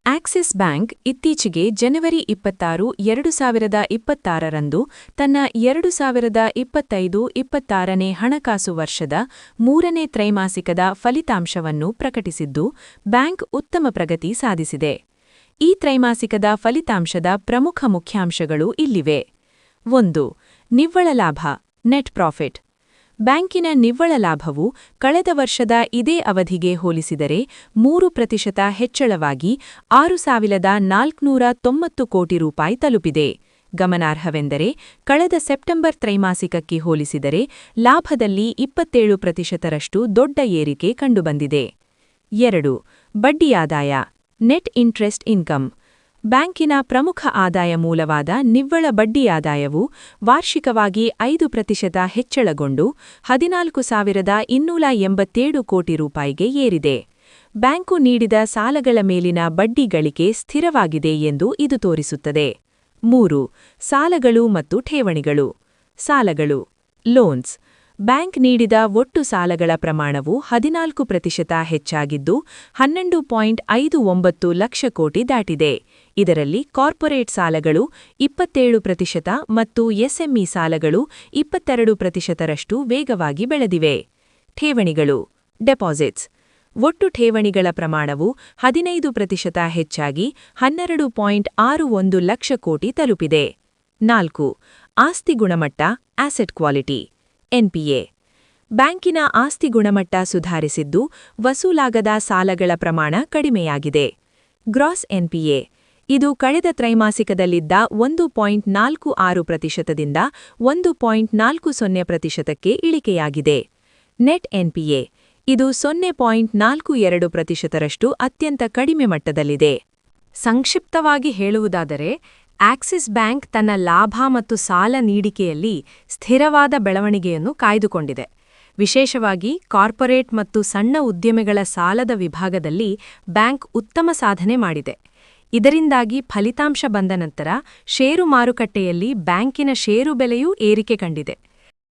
Axis bank ಇತ್ತೀಚೆಗೆ ಜನವರಿ 26, 2026ರಂದು ತನ್ನ 2025-26ನೇ ಹಣಕಾಸು ವರ್ಷದ 3ನೇ ತ್ರೈಮಾಸಿಕದ ಫಲಿತಾಂಶವನ್ನು ಪ್ರಕಟಿಸಿದ್ದು, ಬ್ಯಾಂಕ್ ಉತ್ತಮ ಪ್ರಗತಿ ಸಾಧಿಸಿದೆ. ಈ ತ್ರೈಮಾಸಿಕದ ಫಲಿತಾಂಶದ ಪ್ರಮುಖ ಮುಖ್ಯಾಂಶಗಳು ಇಲ್ಲಿವೆ. 1. ನಿವ್ವಳ ಲಾಭ ನೆಟ್ ಪ್ರಾಫಿಟ್. ಬ್ಯಾಂಕಿನ ನಿವ್ವಳ ಲಾಭವು ಕಳೆದ ವರ್ಷದ ಇದೇ ಅವಧಿಗೆ ಹೋಲಿಸಿದರೆ 3% ಹೆಚ್ಚಳವಾಗಿ 6,490 ಕೋಟಿ ರೂಪಾಯಿ ತಲುಪಿದೆ. ಗಮನಾರ್ಹವೆಂದರೆ, ಕಳೆದ ಸೆಪ್ಟೆಂಬರ್ ತ್ರೈಮಾಸಿಕಕ್ಕೆ ಹೋಲಿಸಿದರೆ ಲಾಭದಲ್ಲಿ 27%ರಷ್ಟು ದೊಡ್ಡ ಏರಿಕೆ ಕಂಡುಬಂದಿದೆ. 2. ಬಡ್ಡಿ ಆದಾಯ ನೆಟ್ ಇಂಟ್ರೆಸ್ಟ್ ಇನ್ಕಮ್. ಬ್ಯಾಂಕಿನ ಪ್ರಮುಖ ಆದಾಯ ಮೂಲವಾದ ನಿವ್ವಳ ಬಡ್ಡಿ ಆದಾಯವು ವಾರ್ಷಿಕವಾಗಿ 5% ಹೆಚ್ಚಳಗೊಂಡು 14,287 ಕೋಟಿ ರೂಪಾಯಿಗೆ ಏರಿದೆ. ಬ್ಯಾಂಕು ನೀಡಿದ ಸಾಲಗಳ ಮೇಲಿನ ಬಡ್ಡಿ ಗಳಿಕೆ ಸ್ಥಿರವಾಗಿದೆ ಎಂದು ಇದು ತೋರಿಸುತ್ತದೆ. 3. ಸಾಲಗಳು ಮತ್ತು ಠೇವಣಿಗಳು. ಸಾಲಗಳು ಲೋನ್ಸ್. ಬ್ಯಾಂಕ್ ನೀಡಿದ ಒಟ್ಟು ಸಾಲಗಳ ಪ್ರಮಾಣವು 14% ಹೆಚ್ಚಾಗಿದ್ದು 12.59 ಲಕ್ಷ ಕೋಟಿ ದಾಟಿದೆ. ಇದರಲ್ಲಿ ಕಾರ್ಪೊರೇಟ್ ಸಾಲಗಳು 27% ಮತ್ತು ಎಸ್ಎಂಇ ಸಾಲಗಳು 22%ರಷ್ಟು ವೇಗವಾಗಿ ಬೆಳೆದಿವೆ. ಠೇವಣಿಗಳು ಡೆಪಾಸಿಟ್ಸ್. ಒಟ್ಟು ಠೇವಣಿಗಳ ಪ್ರಮಾಣವು 15% ಹೆಚ್ಚಾಗಿ 12.61 ಲಕ್ಷ ಕೋಟಿ ತಲುಪಿದೆ. 4. ಆಸ್ತಿ ಗುಣಮಟ್ಟ ಆಸೆಟ್ ಕ್ವಾಲಿಟಿ ಎನ್ಪಿಎ. ಬ್ಯಾಂಕಿನ ಆಸ್ತಿ ಗುಣಮಟ್ಟ ಸುಧಾರಿಸಿದ್ದು, ವಸೂಲಾಗದ ಸಾಲಗಳ ಪ್ರಮಾಣ ಕಡಿಮೆಯಾಗಿದೆ. Gross NPA. ಇದು ಕಳೆದ ತ್ರೈಮಾಸಿಕದಲ್ಲಿದ್ದ 1.46%ದಿಂದ 1.40%ಕ್ಕೆ ಇಳಿಕೆಯಾಗಿದೆ. Net NPA. ಇದು 0.42%ರಷ್ಟು ಅತ್ಯಂತ ಕಡಿಮೆ ಮಟ್ಟದಲ್ಲಿದೆ. ಸಂಕ್ಷಿಪ್ತವಾಗಿ ಹೇಳುವುದಾದರೆ, ಆಕ್ಸಿಸ್ ಬ್ಯಾಂಕ್ ತನ್ನ ಲಾಭ ಮತ್ತು ಸಾಲ ನೀಡಿಕೆಯಲ್ಲಿ ಸ್ಥಿರವಾದ ಬೆಳವಣಿಗೆಯನ್ನು ಕಾಯ್ದುಕೊಂಡಿದೆ. ವಿಶೇಷವಾಗಿ ಕಾರ್ಪೊರೇಟ್ ಮತ್ತು ಸಣ್ಣ ಉದ್ಯಮಿಗಳ ಸಾಲದ ವಿಭಾಗದಲ್ಲಿ ಬ್ಯಾಂಕ್ ಉತ್ತಮ ಸಾಧನೆ ಮಾಡಿದೆ. ಇದರಿಂದಾಗಿ ಫಲಿತಾಂಶ ಬಂದ ನಂತರ ಷೇರು ಮಾರುಕಟ್ಟೆಯಲ್ಲಿ ಬ್ಯಾಂಕಿನ ಷೇರು ಬೆಲೆಯೂ ಏರಿಕೆ ಕಂಡಿದೆ.